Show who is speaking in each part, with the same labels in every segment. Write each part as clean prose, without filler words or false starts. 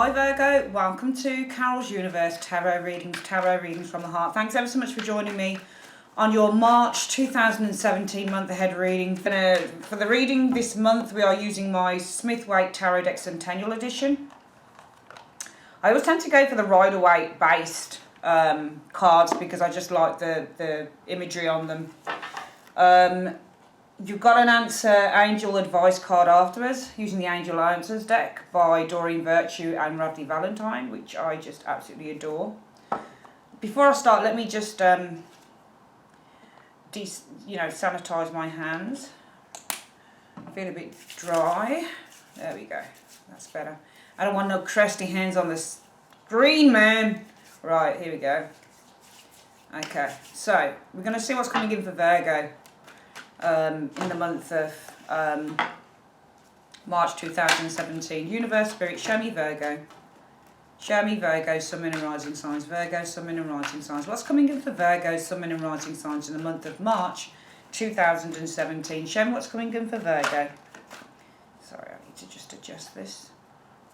Speaker 1: Hi Virgo, welcome to Carol's Universe Tarot Readings from the Heart. Thanks ever so much for joining me on your March 2017 month ahead reading. For the reading this month, we are using my Smith-Waite Tarot Deck Centennial Edition. I always tend to go for the Rider-Waite based cards because I just like the imagery on them. You've got an Angel Advice card afterwards, using the Angel Answers deck by Doreen Virtue and Radley Valentine, which I just absolutely adore. Before I start, let me just sanitize my hands. I feel a bit dry. There we go. That's better. I don't want no crusty hands on the screen, man. Right, here we go. Okay, so we're going to see what's coming in for Virgo. In the month of March 2017. Universe, Spirit, show me Virgo. Show me Virgo, Sun, Moon and Rising Signs. Virgo, Sun, Moon and Rising Signs. What's coming in for Virgo, Sun, Moon and Rising Signs in the month of March 2017? Show me what's coming in for Virgo. Sorry, I need to just adjust this.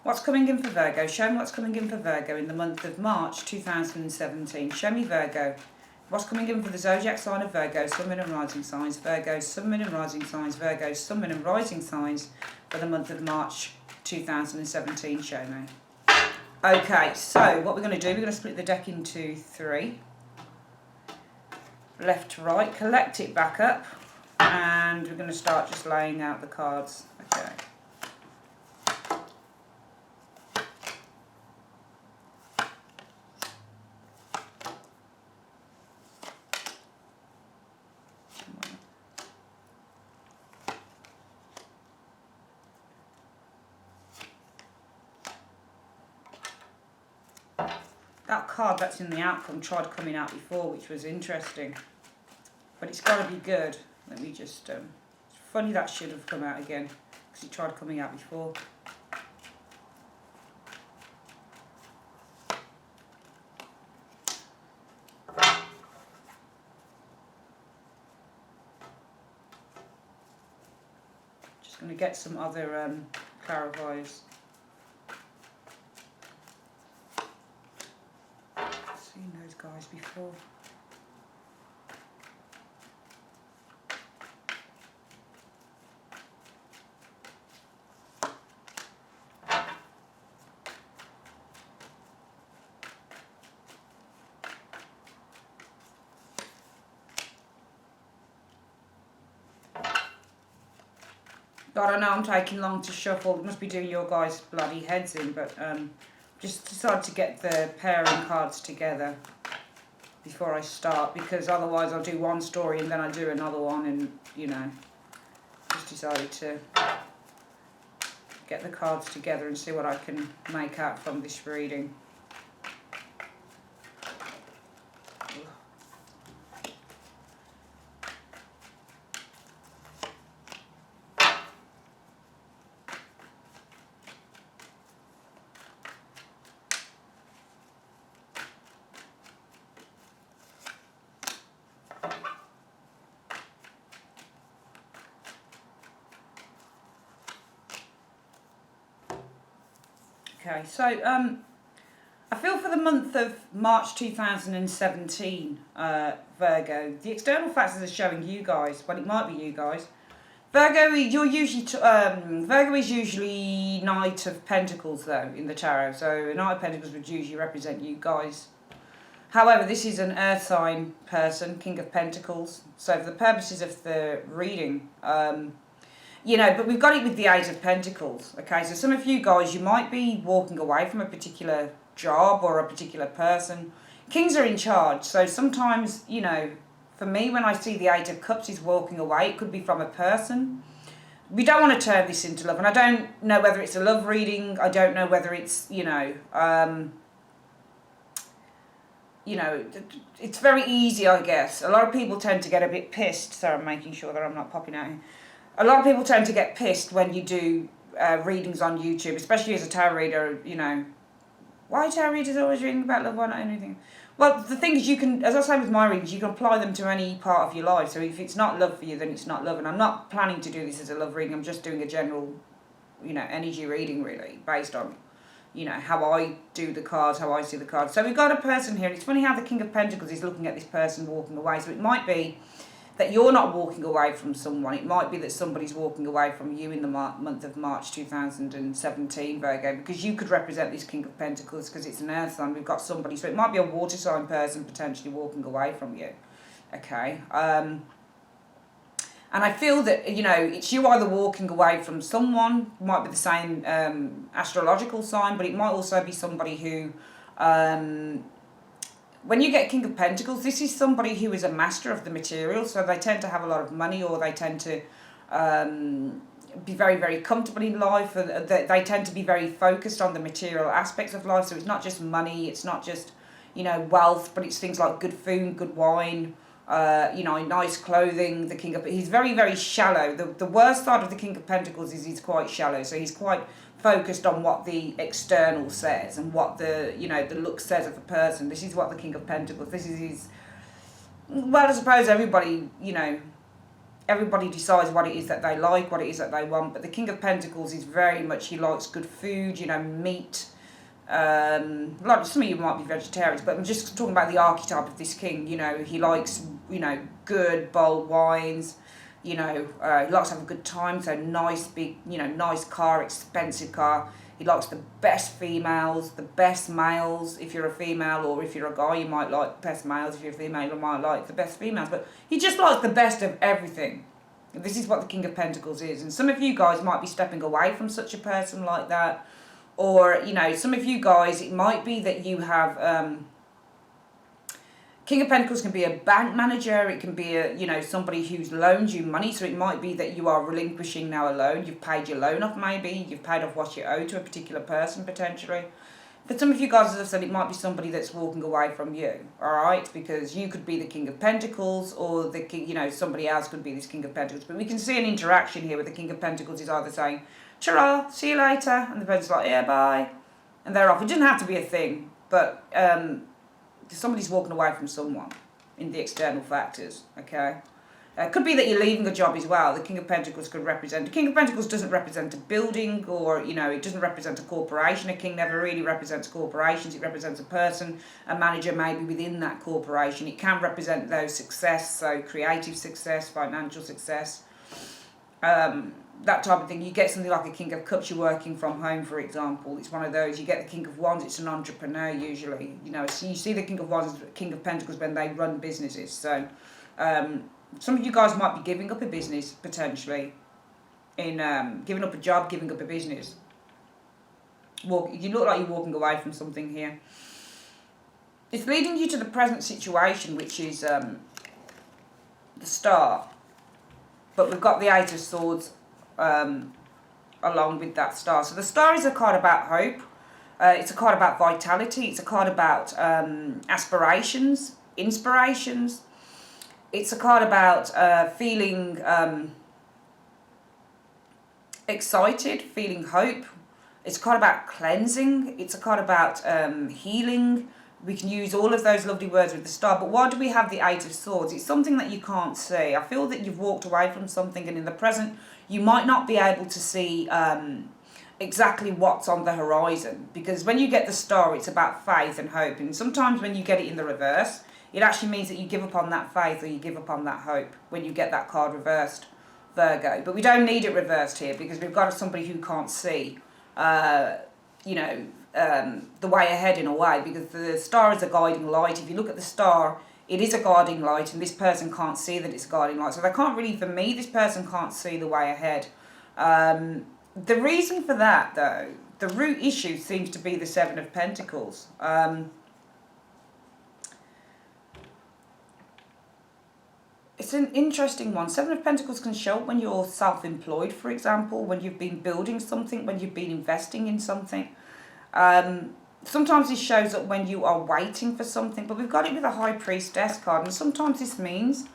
Speaker 1: What's coming in for Virgo? Show me what's coming in for Virgo in the month of March 2017. Show me Virgo. What's coming in for the zodiac sign of Virgo, Sun, Moon and Rising Signs, Virgo, Sun, Moon and Rising Signs, Virgo, Sun, Moon and Rising Signs for the month of March 2017, show me. Okay, so what we're going to do, we're going to split the deck into three. Left to right, collect it back up, and we're going to start just laying out the cards. Okay. That card that's in the outcome tried coming out before, which was interesting. But it's got to be good. Let me just... it's funny that should have come out again, because it tried coming out before. Just going to get some other clarifiers. Seen those guys before. God, I know I'm taking long to shuffle. It must be doing your guys' bloody heads in, but just decided to get the pairing cards together before I start, because otherwise I'll do one story and then I do another one, and just decided to get the cards together and see what I can make out from this reading. Okay, so I feel for the month of March 2017, Virgo, the external factors are showing you guys, well, it might be you guys. Virgo, Virgo is usually Knight of Pentacles, though, in the tarot. So a Knight of Pentacles would usually represent you guys. However, this is an Earth sign person, King of Pentacles. So for the purposes of the reading, but we've got it with the Eight of Pentacles, okay? So some of you guys, you might be walking away from a particular job or a particular person. Kings are in charge, so sometimes, for me, when I see the Eight of Cups is walking away, it could be from a person. We don't want to turn this into love, and I don't know whether it's a love reading. I don't know whether it's, it's very easy, I guess. A lot of people tend to get a bit pissed, so I'm making sure that I'm not popping out here. A lot of people tend to get pissed when you do readings on YouTube, especially as a tarot reader, why tarot readers always reading about love, why not anything? Well, the thing is, you can, as I say with my readings, you can apply them to any part of your life. So if it's not love for you, then it's not love. And I'm not planning to do this as a love reading. I'm just doing a general, energy reading, really, based on you know, how I do the cards, how I see the cards. So we've got a person here. It's funny how the King of Pentacles is looking at this person walking away. So it might be that you're not walking away from someone. It might be that somebody's walking away from you in the month of March 2017, Virgo, because you could represent this King of Pentacles because it's an earth sign. We've got somebody, so it might be a water sign person potentially walking away from you. Okay. And I feel that, you know, it's you either walking away from someone, might be the same astrological sign, but it might also be somebody who... when you get King of Pentacles, this is somebody who is a master of the material, so they tend to have a lot of money, or they tend to be very, very comfortable in life. They tend to be very focused on the material aspects of life, so it's not just money, it's not just, you know, wealth, but it's things like good food, good wine, you know, nice clothing. The King of... He's very, very shallow. The worst side of the King of Pentacles is he's quite shallow, so he's quite focused on what the external says and what the, you know, the look says of a person. This is what the King of Pentacles, this is his... Well, I suppose everybody, you know, everybody decides what it is that they like, what it is that they want, but the King of Pentacles is very much, he likes good food, you know, meat. Like some of you might be vegetarians, but I'm just talking about the archetype of this king. You know, he likes, you know, good bold wines. You know, he likes to have a good time, so nice big, you know, nice car, expensive car. He likes the best females, the best males. If you're a female, or if you're a guy, you might like the best males. If you're a female, you might like the best females. But he just likes the best of everything. This is what the King of Pentacles is. And some of you guys might be stepping away from such a person like that. Or, you know, some of you guys, it might be that you have... King of Pentacles can be a bank manager, it can be a, you know, somebody who's loaned you money, so it might be that you are relinquishing now a loan, you've paid your loan off maybe, you've paid off what you owe to a particular person potentially. For some of you guys, as I've said, it might be somebody that's walking away from you, alright, because you could be the King of Pentacles, or the King, you know, somebody else could be this King of Pentacles, but we can see an interaction here where the King of Pentacles is either saying, ta-ra, see you later, and the person's like, yeah, bye, and they're off. It doesn't have to be a thing, but... somebody's walking away from someone in the external factors, okay? It could be that you're leaving a job as well. The King of Pentacles could represent... The King of Pentacles doesn't represent a building, or, you know, it doesn't represent a corporation. A king never really represents corporations. It represents a person, a manager maybe within that corporation. It can represent those success, so creative success, financial success, that type of thing. You get something like a King of Cups, you're working from home, for example. It's one of those. You get the King of Wands, it's an entrepreneur usually. You know, so you see the King of Wands, King of Pentacles when they run businesses. So some of you guys might be giving up a business potentially, in giving up a job, giving up a business. You look like you're walking away from something here. It's leading you to the present situation, which is the Star. But we've got the Eight of Swords along with that Star. So the Star is a card about hope. It's a card about vitality. It's a card about aspirations, inspirations. It's a card about feeling excited, feeling hope. It's a card about cleansing. It's a card about healing. We can use all of those lovely words with the Star. But why do we have the Eight of Swords? It's something that you can't see. I feel that you've walked away from something, and in the present, you might not be able to see exactly what's on the horizon. Because when you get the Star, it's about faith and hope. And sometimes when you get it in the reverse, it actually means that you give up on that faith, or you give up on that hope when you get that card reversed, Virgo. But we don't need it reversed here, because we've got somebody who can't see, you know, the way ahead in a way, because the Star is a guiding light. If you look at the Star, it is a guiding light, and this person can't see that it's a guiding light. So they can't really, for me, this person can't see the way ahead. The reason for that, though, the root issue seems to be the Seven of Pentacles. It's an interesting one. Seven of Pentacles can show up when you're self-employed, for example, when you've been building something, when you've been investing in something. Sometimes this shows up when you are waiting for something, but we've got it with a High Priestess card, and sometimes this means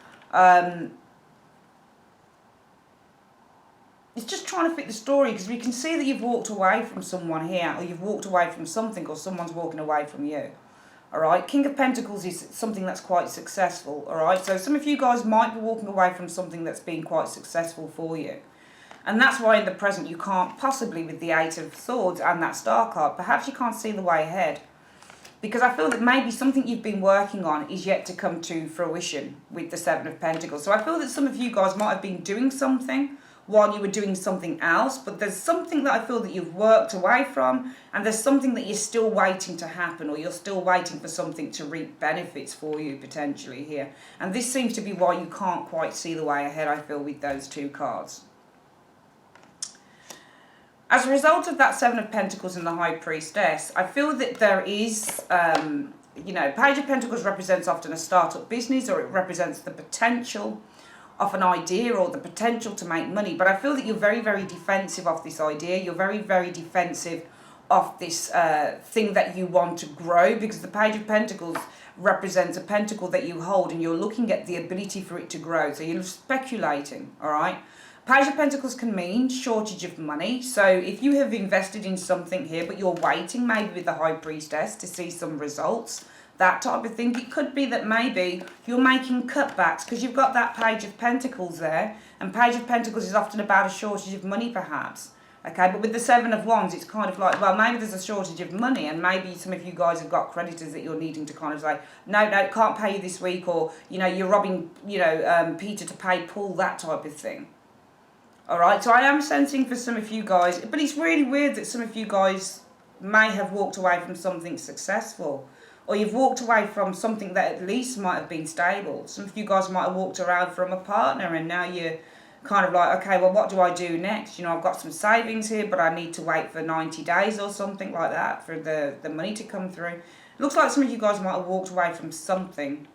Speaker 1: it's just trying to fit the story, because we can see that you've walked away from someone here, or you've walked away from something, or someone's walking away from you. Alright, King of Pentacles is something that's quite successful, alright? So some of you guys might be walking away from something that's been quite successful for you. And that's why in the present you can't possibly, with the Eight of Swords and that Star card, perhaps you can't see the way ahead. Because I feel that maybe something you've been working on is yet to come to fruition with the Seven of Pentacles. So I feel that some of you guys might have been doing something while you were doing something else, but there's something that I feel that you've worked away from, and there's something that you're still waiting to happen, or you're still waiting for something to reap benefits for you potentially here. And this seems to be why you can't quite see the way ahead, I feel, with those two cards. As a result of that Seven of Pentacles and the High Priestess, I feel that there is, Page of Pentacles represents often a startup business, or it represents the potential of an idea or the potential to make money. But I feel that you're very, very defensive of this idea. You're very, very defensive of this thing that you want to grow, because the Page of Pentacles represents a pentacle that you hold and you're looking at the ability for it to grow. So you're speculating, all right? Page of Pentacles can mean shortage of money. So if you have invested in something here, but you're waiting maybe with the High Priestess to see some results, that type of thing, it could be that maybe you're making cutbacks because you've got that Page of Pentacles there. And Page of Pentacles is often about a shortage of money perhaps. Okay, but with the Seven of Wands, it's kind of like, well, maybe there's a shortage of money, and maybe some of you guys have got creditors that you're needing to kind of say, no, can't pay you this week, or, you're robbing, Peter to pay Paul, that type of thing. All right, so I am sensing for some of you guys, but it's really weird that some of you guys may have walked away from something successful, or you've walked away from something that at least might have been stable. Some of you guys might have walked around from a partner, and now you're kind of like, okay, well, what do I do next? I've got some savings here, but I need to wait for 90 days or something like that for the money to come through. It looks like some of you guys might have walked away from something.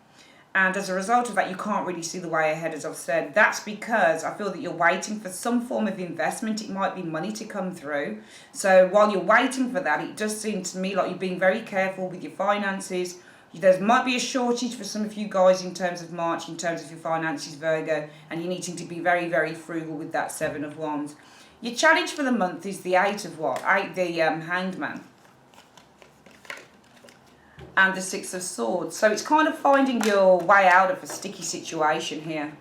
Speaker 1: And as a result of that, you can't really see the way ahead, as I've said. That's because I feel that you're waiting for some form of investment. It might be money to come through. So while you're waiting for that, it does seem to me like you're being very careful with your finances. There might be a shortage for some of you guys in terms of March, in terms of your finances, Virgo, and you're needing to be very, very frugal with that Seven of Wands. Your challenge for the month is the Hanged Man. And the Six of Swords. So it's kind of finding your way out of a sticky situation here.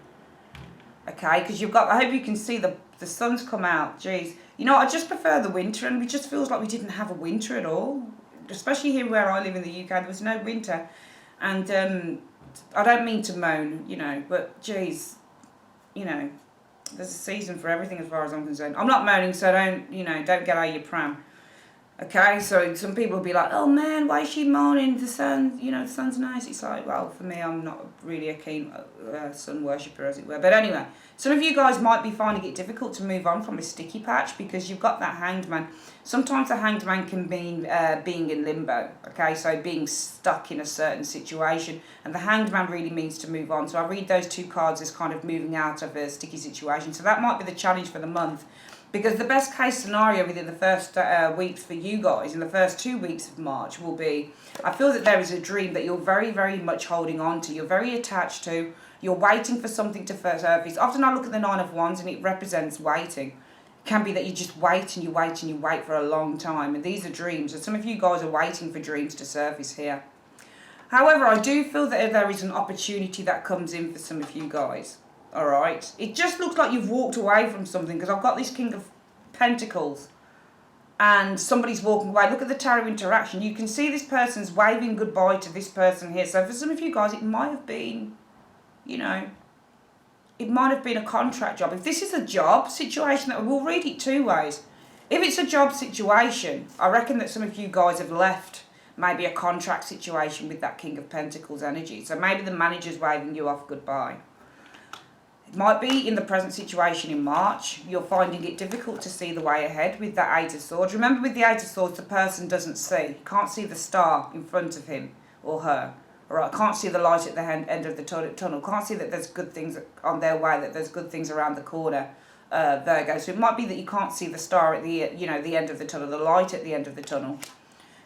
Speaker 1: Okay, because you've got, I hope you can see the sun's come out. Jeez. I just prefer the winter, and it just feels like we didn't have a winter at all. Especially here where I live in the UK, there was no winter. And I don't mean to moan, but geez, there's a season for everything as far as I'm concerned. I'm not moaning, so don't get out of your pram. Okay, so some people will be like, oh man, why is she moaning? The sun, the sun's nice. It's like, well, for me, I'm not really a keen sun worshipper, as it were. But anyway, some of you guys might be finding it difficult to move on from a sticky patch because you've got that Hanged Man. Sometimes the Hanged Man can mean being in limbo, okay? So being stuck in a certain situation. And the Hanged Man really means to move on. So I read those two cards as kind of moving out of a sticky situation. So that might be the challenge for the month. Because the best case scenario within the first weeks for you guys, in the first 2 weeks of March, will be, I feel that there is a dream that you're very, very much holding on to. You're very attached to. You're waiting for something to surface. Often I look at the Nine of Wands and it represents waiting. It can be that you just wait and you wait and you wait for a long time. And these are dreams. And some of you guys are waiting for dreams to surface here. However, I do feel that there is an opportunity that comes in for some of you guys. All right, it just looks like you've walked away from something, because I've got this King of Pentacles and somebody's walking away. Look at the tarot interaction. You can see this person's waving goodbye to this person here. So for some of you guys, it might have been, it might have been a contract job. If this is a job situation, we'll read it two ways. If it's a job situation, I reckon that some of you guys have left maybe a contract situation with that King of Pentacles energy. So maybe the manager's waving you off goodbye. It might be in the present situation in March, you're finding it difficult to see the way ahead with that Eight of Swords. Remember, with the Eight of Swords, the person doesn't see. Can't see the star in front of him or her. All right, can't see the light at the end of the tunnel. Can't see that there's good things on their way, that there's good things around the corner, Virgo. So it might be that you can't see the star at the end of the tunnel, the light at the end of the tunnel.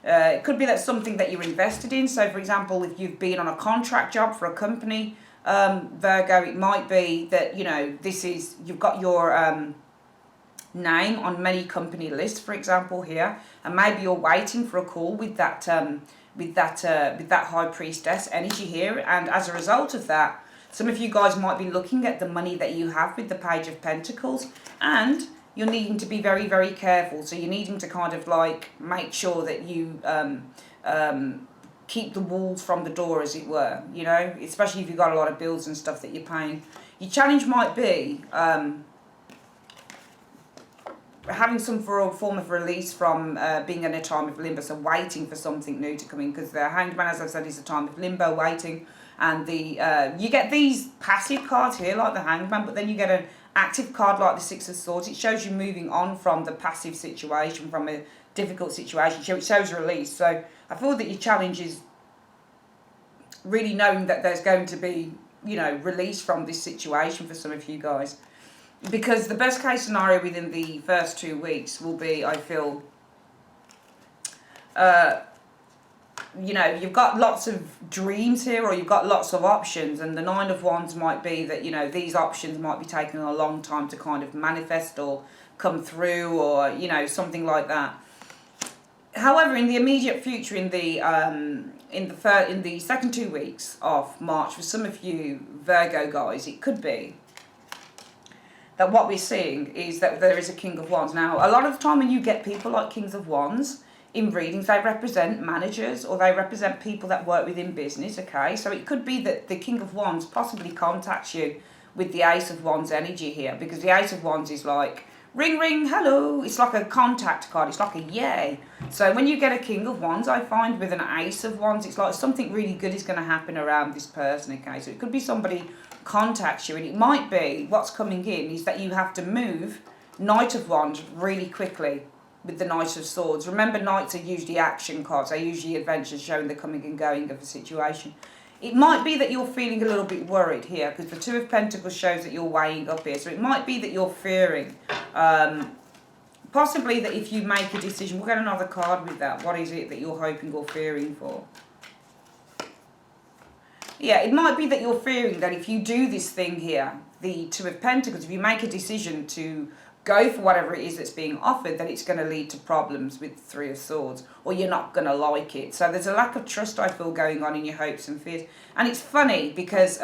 Speaker 1: It could be that something that you're invested in. So, for example, if you've been on a contract job for a company, Virgo, it might be that you've got your name on many company lists, for example, here, and maybe you're waiting for a call with that High Priestess energy here, and as a result of that, Some of you guys might be looking at the money that you have with the Page of Pentacles, and you're needing to be very, very careful. So you're needing to kind of like make sure that you keep the walls from the door, as it were, you know, especially if you've got a lot of bills and stuff that you're paying. Your challenge might be having some form of release from being in a time of limbo, so waiting for something new to come in, because the Hanged Man, as I've said, is a time of limbo, waiting, and the you get these passive cards here, like the Hanged Man, but then you get an active card like the Six of Swords. It shows you moving on from the passive situation, from a difficult situation, so it shows release. So I feel that your challenge is really knowing that there's going to be, you know, release from this situation for some of you guys. Because the best case scenario within the first 2 weeks will be, I feel, you know, you've got lots of dreams here, or you've got lots of options, and the Nine of Wands might be that, you know, these options might be taking a long time to kind of manifest or come through, or, you know, something like that. However, in the immediate future, in the second 2 weeks of March, for some of you Virgo guys, it could be that what we're seeing is that there is a King of Wands. Now, a lot of the time when you get people like Kings of Wands in readings, they represent managers, or they represent people that work within business, okay? So it could be that the King of Wands possibly contacts you with the Ace of Wands energy here, because the Ace of Wands is like, ring, ring, hello. It's like a contact card. It's like a yay. So when you get a King of Wands, I find with an Ace of Wands, it's like something really good is going to happen around this person, okay? So it could be somebody contacts you, and it might be what's coming in is that you have to move Knight of Wands really quickly with the Knight of Swords. Remember, Knights are usually action cards. They're usually adventures showing the coming and going of a situation. It might be that you're feeling a little bit worried here, because the Two of Pentacles shows that you're weighing up here. So it might be that you're fearing, possibly that if you make a decision, we'll get another card with that. What is it that you're hoping or fearing for? Yeah, it might be that you're fearing that if you do this thing here, the Two of Pentacles, if you make a decision to go for whatever it is that's being offered, that it's going to lead to problems with the Three of Swords, or you're not going to like it. So there's a lack of trust, I feel, going on in your hopes and fears. And it's funny because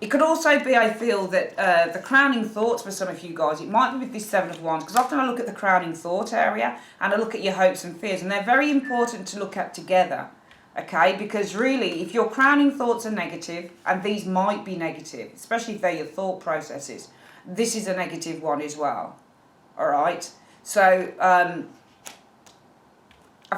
Speaker 1: it could also be, I feel, that the crowning thoughts for some of you guys, it might be with this Seven of Wands, because often I look at the crowning thought area and I look at your hopes and fears, and they're very important to look at together. Okay, because really, if your crowning thoughts are negative, and these might be negative, especially if they're your thought processes, this is a negative one as well. All right, so I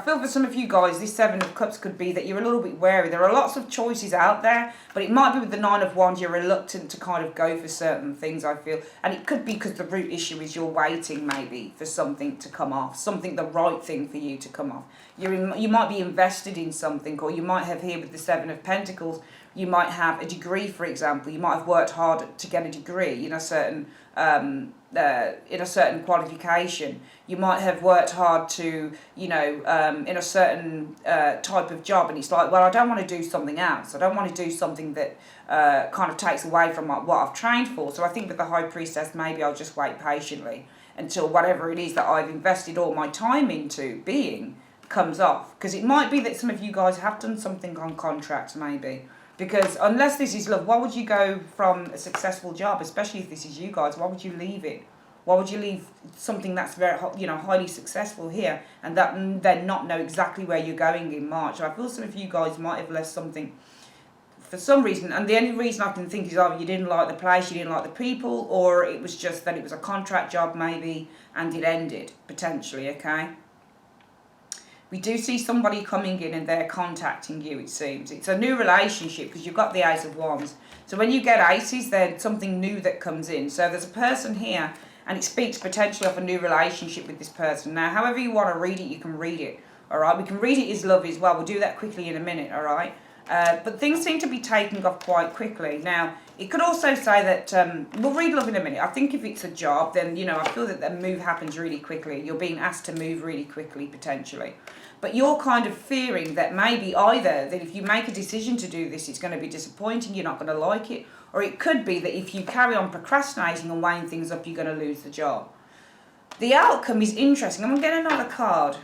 Speaker 1: feel for some of you guys, this Seven of Cups could be that you're a little bit wary. There are lots of choices out there, but it might be with the Nine of Wands, you're reluctant to kind of go for certain things, I feel. And it could be because the root issue is you're waiting maybe for something to come off, something, the right thing for you to come off. You might be invested in something, or you might have here with the Seven of Pentacles, you might have a degree, for example. You might have worked hard to get a degree in a certain qualification. You might have worked hard to, you know, in a certain type of job, and it's like, well, I don't want to do something else. I don't want to do something that kind of takes away from what I've trained for. So I think with the High Priestess, maybe I'll just wait patiently until whatever it is that I've invested all my time into being comes off. Because it might be that some of you guys have done something on contracts, maybe. Because unless this is love, why would you go from a successful job, especially if this is you guys? Why would you leave it? Why would you leave something that's very, you know, highly successful here, and that then not know exactly where you're going in March? I feel some of you guys might have left something for some reason, and the only reason I can think is either you didn't like the place, you didn't like the people, or it was just that it was a contract job maybe, and it ended, potentially, okay? We do see somebody coming in and they're contacting you, it seems. It's a new relationship because you've got the Ace of Wands. So when you get aces, there's something new that comes in. So there's a person here, and it speaks potentially of a new relationship with this person. Now, however you want to read it, you can read it, all right? We can read it as love as well. We'll do that quickly in a minute, all right? But things seem to be taking off quite quickly. Now, it could also say that, we'll read love in a minute. I think if it's a job, then, you know, I feel that the move happens really quickly. You're being asked to move really quickly, potentially. But you're kind of fearing that maybe either that if you make a decision to do this, it's going to be disappointing, you're not going to like it, or it could be that if you carry on procrastinating and weighing things up, you're going to lose the job. The outcome is interesting. I'm going to get another card.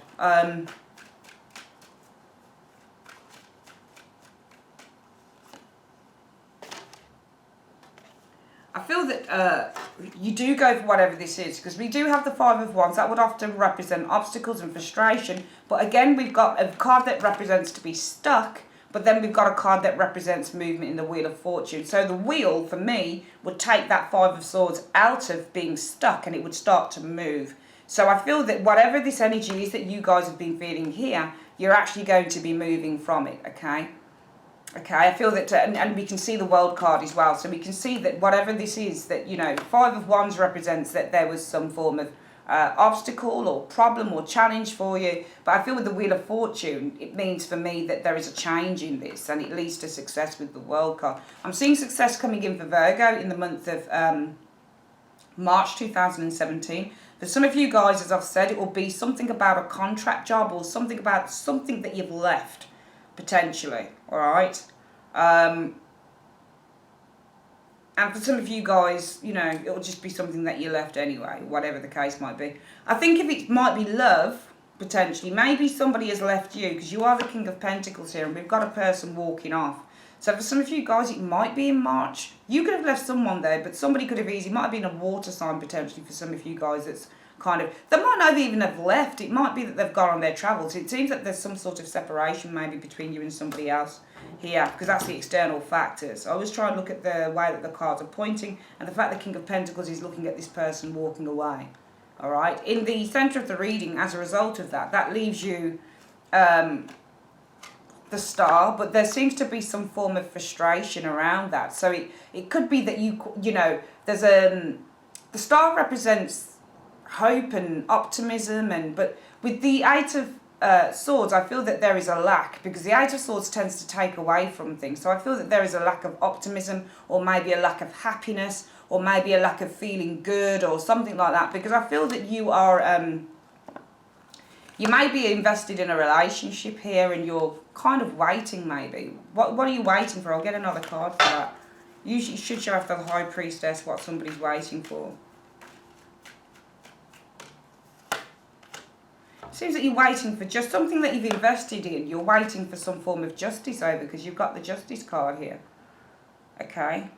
Speaker 1: feel that you do go for whatever this is, because we do have the Five of Wands. That would often represent obstacles and frustration. But again, we've got a card that represents to be stuck, but then we've got a card that represents movement in the Wheel of Fortune. So the wheel, for me, would take that Five of Swords out of being stuck and it would start to move. So I feel that whatever this energy is that you guys have been feeling here, you're actually going to be moving from it, okay? Okay, I feel that, and we can see the World card as well, so we can see that whatever this is, that, you know, Five of Wands represents that there was some form of obstacle or problem or challenge for you. But I feel with the Wheel of Fortune, it means for me that there is a change in this, and it leads to success with the World card. I'm seeing success coming in for Virgo in the month of March 2017. For some of you guys, as I've said, it will be something about a contract job or something about something that you've left, potentially, all right? And for some of you guys, you know, it'll just be something that you left anyway, whatever the case might be. I think if it might be love, potentially, maybe somebody has left you, because you are the King of Pentacles here, and we've got a person walking off. So for some of you guys, it might be in March. You could have left someone there, but somebody could have easily, it might have been a water sign potentially for some of you guys that's kind of, they might not even have left. It might be that they've gone on their travels. It seems that there's some sort of separation maybe between you and somebody else here, because that's the external factors. I always try and look at the way that the cards are pointing, and the fact the King of Pentacles is looking at this person walking away. All right. In the centre of the reading, as a result of that, that leaves you the Star, but there seems to be some form of frustration around that. So it could be that you know, there's the Star represents hope and optimism, but with the Eight of Swords, I feel that there is a lack, because the Eight of Swords tends to take away from things. So I feel that there is a lack of optimism, or maybe a lack of happiness, or maybe a lack of feeling good, or something like that, because I feel that you are you may be invested in a relationship here, and you're kind of waiting maybe. What are you waiting for? I'll get another card for that. Usually it should show after the High Priestess what somebody's waiting for. Seems that you're waiting for just something that you've invested in. You're waiting for some form of justice over, because you've got the Justice card here. Okay.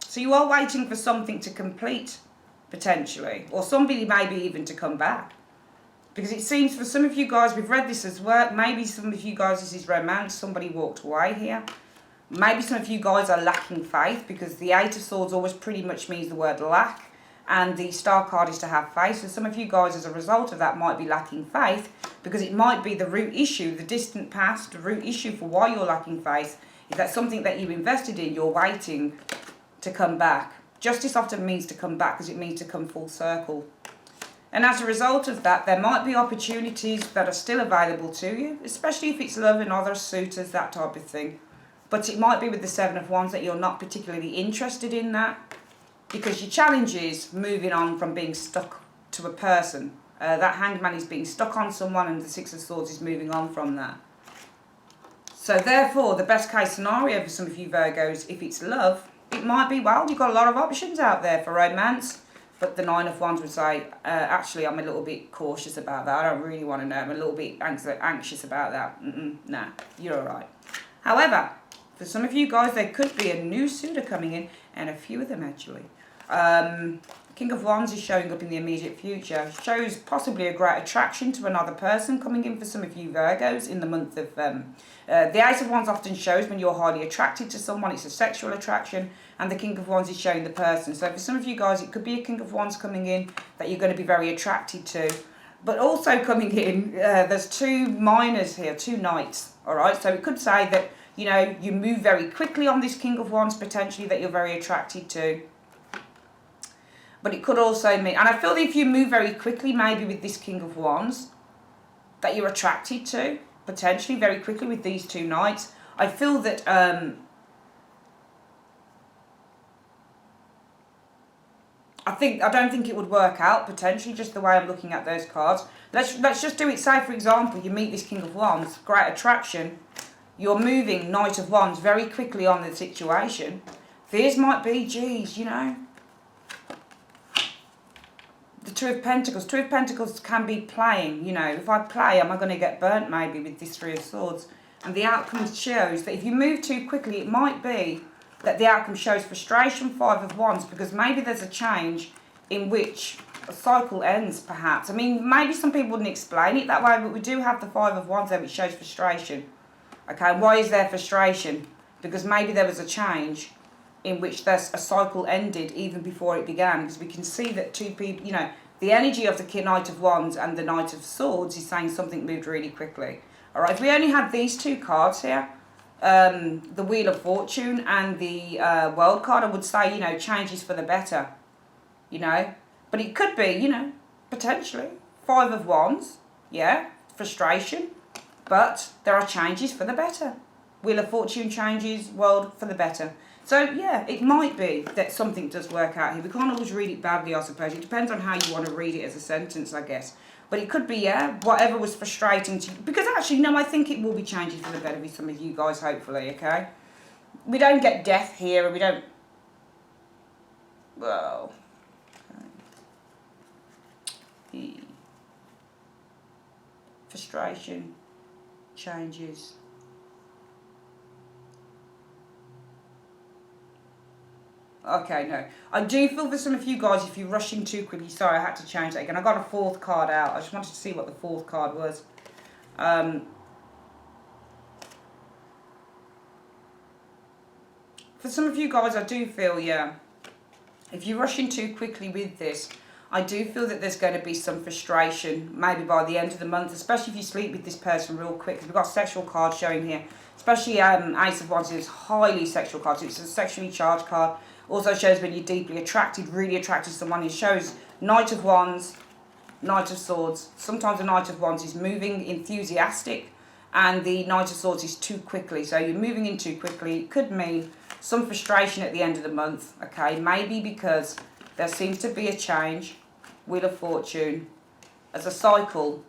Speaker 1: So you are waiting for something to complete, potentially. Or somebody maybe even to come back. Because it seems for some of you guys, we've read this as work. Maybe some of you guys, this is romance. Somebody walked away here. Maybe some of you guys are lacking faith, because the Eight of Swords always pretty much means the word lack. And the Star card is to have faith. So some of you guys, as a result of that, might be lacking faith, because it might be the root issue, the distant past, the root issue for why you're lacking faith. If that's something that you invested in, you're waiting to come back. Justice often means to come back, because it means to come full circle. And as a result of that, there might be opportunities that are still available to you, especially if it's love and other suitors, that type of thing. But it might be with the Seven of Wands that you're not particularly interested in that, because your challenge is moving on from being stuck to a person. That Hangman is being stuck on someone, and the Six of Swords is moving on from that. So therefore, the best case scenario for some of you Virgos, if it's love, it might be, well, you've got a lot of options out there for romance. But the Nine of Wands would say, actually, I'm a little bit cautious about that. I don't really want to know. I'm a little bit anxious about that. Nah, you're all right. However, for some of you guys, there could be a new suitor coming in, and a few of them actually. King of Wands is showing up in the immediate future. Shows possibly a great attraction to another person coming in for some of you Virgos in the month of... the Ace of Wands often shows when you're highly attracted to someone. It's a sexual attraction. And the King of Wands is showing the person. So for some of you guys, it could be a King of Wands coming in that you're going to be very attracted to. But also coming in, there's two minors here, two knights. All right, so it could say that, you know, you move very quickly on this King of Wands, potentially, that you're very attracted to. But it could also mean, and I feel that if you move very quickly, maybe with this King of Wands, that you're attracted to, potentially, very quickly with these two knights. I feel that I don't think it would work out, potentially, just the way I'm looking at those cards. Let's just do it. Say, for example, you meet this King of Wands, great attraction. You're moving Knight of Wands very quickly on the situation. Fears might be, geez, you know. The Two of Pentacles. Two of Pentacles can be playing, you know. If I play, am I going to get burnt maybe with this Three of Swords? And the outcome shows that if you move too quickly, it might be that the outcome shows frustration, Five of Wands, because maybe there's a change in which a cycle ends, perhaps. I mean, maybe some people wouldn't explain it that way, but we do have the Five of Wands there, which shows frustration. Okay, why is there frustration? Because maybe there was a change in which a cycle ended even before it began, because we can see that two people, you know, the energy of the Knight of Wands and the Knight of Swords is saying something moved really quickly. All right, if we only had these two cards here, the Wheel of Fortune and the World card, I would say, you know, changes for the better, you know. But it could be, you know, potentially Five of Wands, yeah, frustration, but there are changes for the better. Wheel of Fortune changes, World for the better. So, yeah, it might be that something does work out here. We can't always read it badly, I suppose. It depends on how you want to read it as a sentence, I guess. But it could be, yeah, whatever was frustrating to you. Because actually, no, I think it will be changing for the better with some of you guys, hopefully, okay? We don't get death here, and we don't... Well... Okay. Frustration, changes... Okay, no. I do feel for some of you guys, if you're rushing too quickly, sorry, I had to change that again. I got a fourth card out. I just wanted to see what the fourth card was. For some of you guys, I do feel, yeah, if you're rushing too quickly with this, I do feel that there's going to be some frustration, maybe by the end of the month, especially if you sleep with this person real quick, because we've got a sexual card showing here. Especially Ace of Wands is highly sexual card, so it's a sexually charged card. Also shows when you're deeply attracted, really attracted to someone. It shows Knight of Wands, Knight of Swords. Sometimes the Knight of Wands is moving, enthusiastic, and the Knight of Swords is too quickly. So you're moving in too quickly. It could mean some frustration at the end of the month, okay? Maybe because there seems to be a change, Wheel of Fortune, as a cycle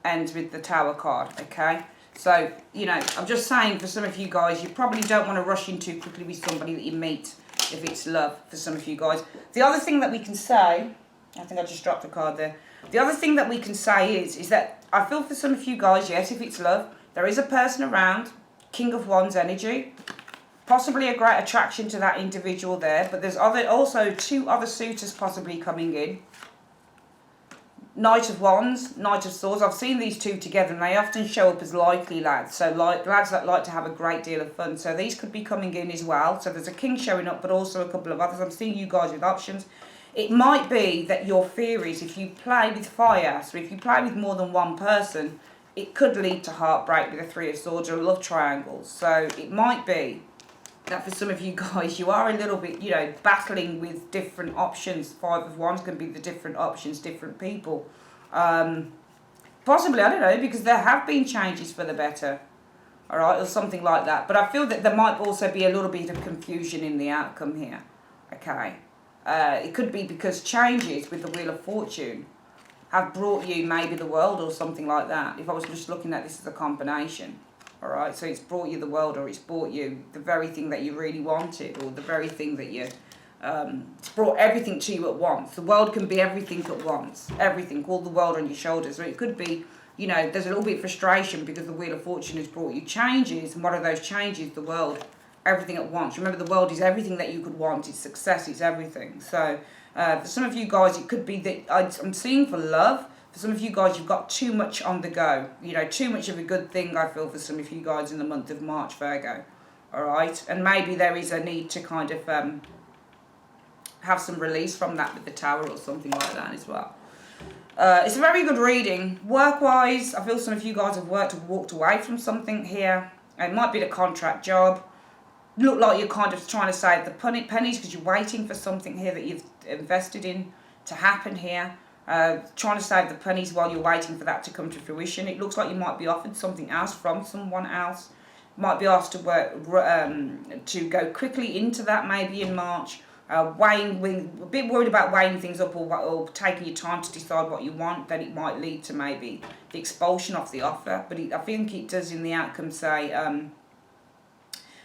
Speaker 1: ends with the Tower card, okay? So, you know, I'm just saying for some of you guys, you probably don't want to rush in too quickly with somebody that you meet if it's love for some of you guys. The other thing that we can say, I think I just dropped a card there. The other thing that we can say is that I feel for some of you guys, yes, if it's love, there is a person around, King of Wands energy, possibly a great attraction to that individual there, but there's also two other suitors possibly coming in. Knight of Wands, Knight of Swords. I've seen these two together and they often show up as likely lads. So lads that like to have a great deal of fun. So these could be coming in as well. So there's a king showing up, but also a couple of others. I'm seeing you guys with options. It might be that your fear is if you play with fire, so if you play with more than one person, it could lead to heartbreak with a Three of Swords or love triangles. So it might be that for some of you guys, you are a little bit, you know, battling with different options. Five of Wands can be the different options, different people. Possibly, I don't know, because there have been changes for the better, all right, or something like that. But I feel that there might also be a little bit of confusion in the outcome here, okay? It could be because changes with the Wheel of Fortune have brought you maybe the world or something like that, if I was just looking at this as a combination. All right, so it's brought you the world, or it's brought you the very thing that you really wanted, or the very thing that you, it's brought everything to you at once. The world can be everything at once, everything, all the world on your shoulders. So it could be, you know, there's a little bit of frustration because the Wheel of Fortune has brought you changes, and what are those changes? The world, everything at once. Remember, the world is everything that you could want. It's success, it's everything. So for some of you guys, it could be that I'm seeing for love. For some of you guys, you've got too much on the go. You know, too much of a good thing, I feel, for some of you guys in the month of March, Virgo. All right? And maybe there is a need to kind of have some release from that with the Tower or something like that as well. It's a very good reading. Work-wise, I feel some of you guys have walked away from something here. It might be the contract job. Look like you're kind of trying to save the pennies because you're waiting for something here that you've invested in to happen here. Trying to save the pennies while you're waiting for that to come to fruition. It looks like you might be offered something else from someone else. Might be asked to work to go quickly into that maybe in March. A bit worried about weighing things up or taking your time to decide what you want. Then it might lead to maybe the expulsion of the offer. But I think it does in the outcome say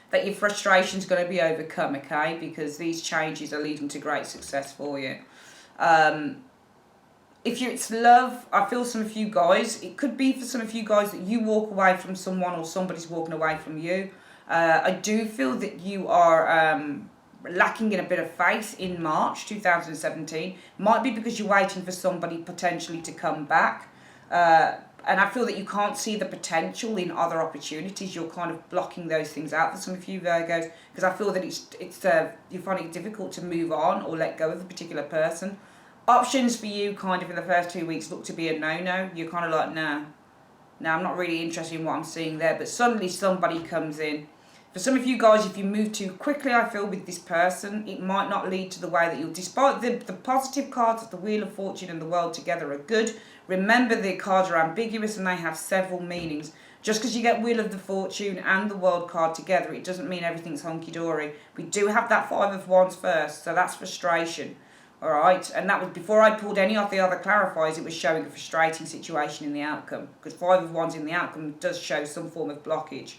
Speaker 1: that your frustration is going to be overcome, okay? Because these changes are leading to great success for you. If it's love, I feel some of you guys, it could be for some of you guys that you walk away from someone or somebody's walking away from you. I do feel that you are lacking in a bit of faith in March 2017. Might be because you're waiting for somebody potentially to come back. And I feel that you can't see the potential in other opportunities. You're kind of blocking those things out for some of you Virgos, because I feel that you find it difficult to move on or let go of a particular person. Options for you kind of in the first 2 weeks look to be a no-no. You're kind of like, nah, I'm not really interested in what I'm seeing there. But suddenly somebody comes in. For some of you guys, if you move too quickly, I feel, with this person, it might not lead to the way that you'll... Despite the positive cards of the Wheel of Fortune and the World together are good, remember the cards are ambiguous and they have several meanings. Just because you get Wheel of the Fortune and the World card together, it doesn't mean everything's hunky-dory. We do have that Five of Wands first, so that's frustration. Alright, and that was before I pulled any of the other clarifiers. It was showing a frustrating situation in the outcome, because Five of Wands in the outcome does show some form of blockage.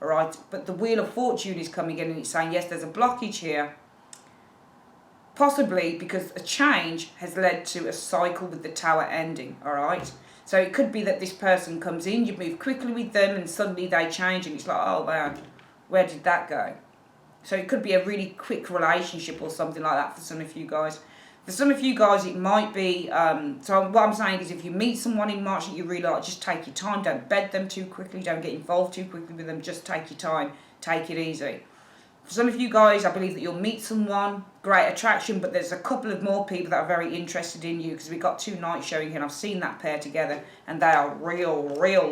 Speaker 1: Alright, but the Wheel of Fortune is coming in and it's saying, yes, there's a blockage here. Possibly because a change has led to a cycle with the Tower ending. Alright, so it could be that this person comes in, you move quickly with them, and suddenly they change, and it's like, oh man, where did that go? So it could be a really quick relationship or something like that for some of you guys. For some of you guys, it might be, so what I'm saying is if you meet someone in March that you really like, just take your time. Don't bed them too quickly. Don't get involved too quickly with them. Just take your time. Take it easy. For some of you guys, I believe that you'll meet someone, great attraction, but there's a couple of more people that are very interested in you, because we've got two knights showing here, and I've seen that pair together, and they are real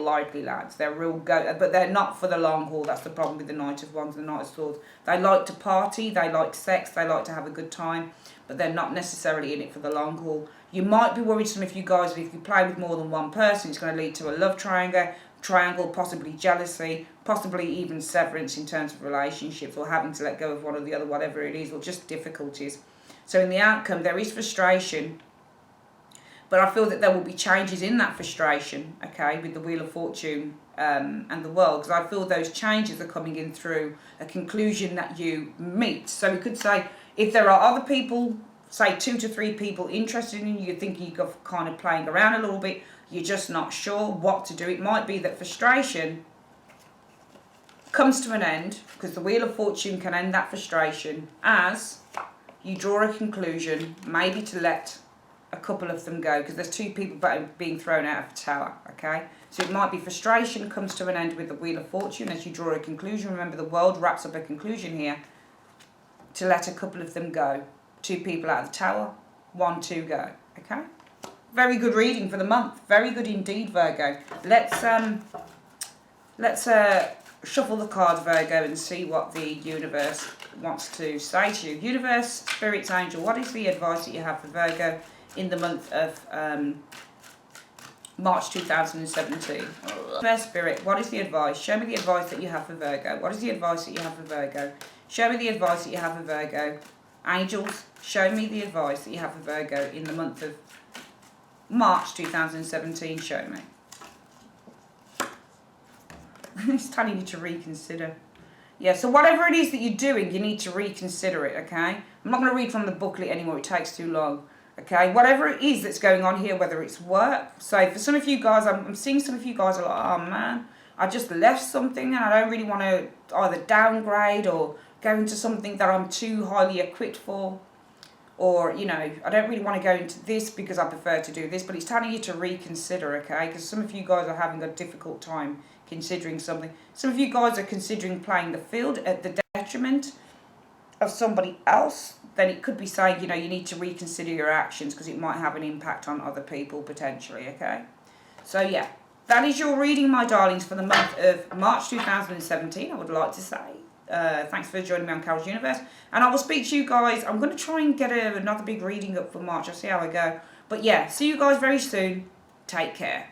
Speaker 1: lively lads. They're real but they're not for the long haul. That's the problem with the Knight of Wands and the Knight of Swords. They like to party, they like sex, they like to have a good time, but they're not necessarily in it for the long haul. You might be worried, some of you guys, that if you play with more than one person, it's going to lead to a love triangle, possibly jealousy, possibly even severance in terms of relationships, or having to let go of one or the other, whatever it is, or just difficulties. So in the outcome, there is frustration, but I feel that there will be changes in that frustration, okay, with the Wheel of Fortune and the World, because I feel those changes are coming in through a conclusion that you meet. So we could say, if there are other people, say 2 to 3 people interested in you, you're thinking of kind of playing around a little bit, you're just not sure what to do. It might be that frustration comes to an end, because the Wheel of Fortune can end that frustration as you draw a conclusion, maybe to let a couple of them go, because there's 2 people being thrown out of the Tower, okay? So it might be frustration comes to an end with the Wheel of Fortune as you draw a conclusion. Remember, the World wraps up a conclusion here, to let a couple of them go. 2 people out of the Tower, 1, 2 go, okay? Very good reading for the month. Very good indeed, Virgo. Let's shuffle the cards, Virgo, and see what the universe wants to say to you. Universe, Spirits, Angel, what is the advice that you have for Virgo in the month of March 2017? Universe, Spirit, what is the advice? Show me the advice that you have for Virgo. What is the advice that you have for Virgo? Show me the advice that you have for Virgo. Angels, show me the advice that you have for Virgo in the month of March 2017. Show me. It's telling you to reconsider. Yeah, so whatever it is that you're doing, you need to reconsider it, okay? I'm not going to read from the booklet anymore. It takes too long, okay? Whatever it is that's going on here, whether it's work. So for some of you guys, I'm seeing some of you guys are like, oh, man, I just left something and I don't really want to either downgrade or go into something that I'm too highly equipped for. Or, you know, I don't really want to go into this because I prefer to do this. But it's telling you to reconsider, okay? Because some of you guys are having a difficult time considering something. Some of you guys are considering playing the field at the detriment of somebody else. Then it could be saying, you know, you need to reconsider your actions because it might have an impact on other people potentially, okay? So, yeah, that is your reading, my darlings, for the month of March 2017, I would like to say. Thanks for joining me on Carol's Universe, and I will speak to you guys. I'm going to try and get another big reading up for March. I'll see how I go, but yeah, see you guys very soon. Take care.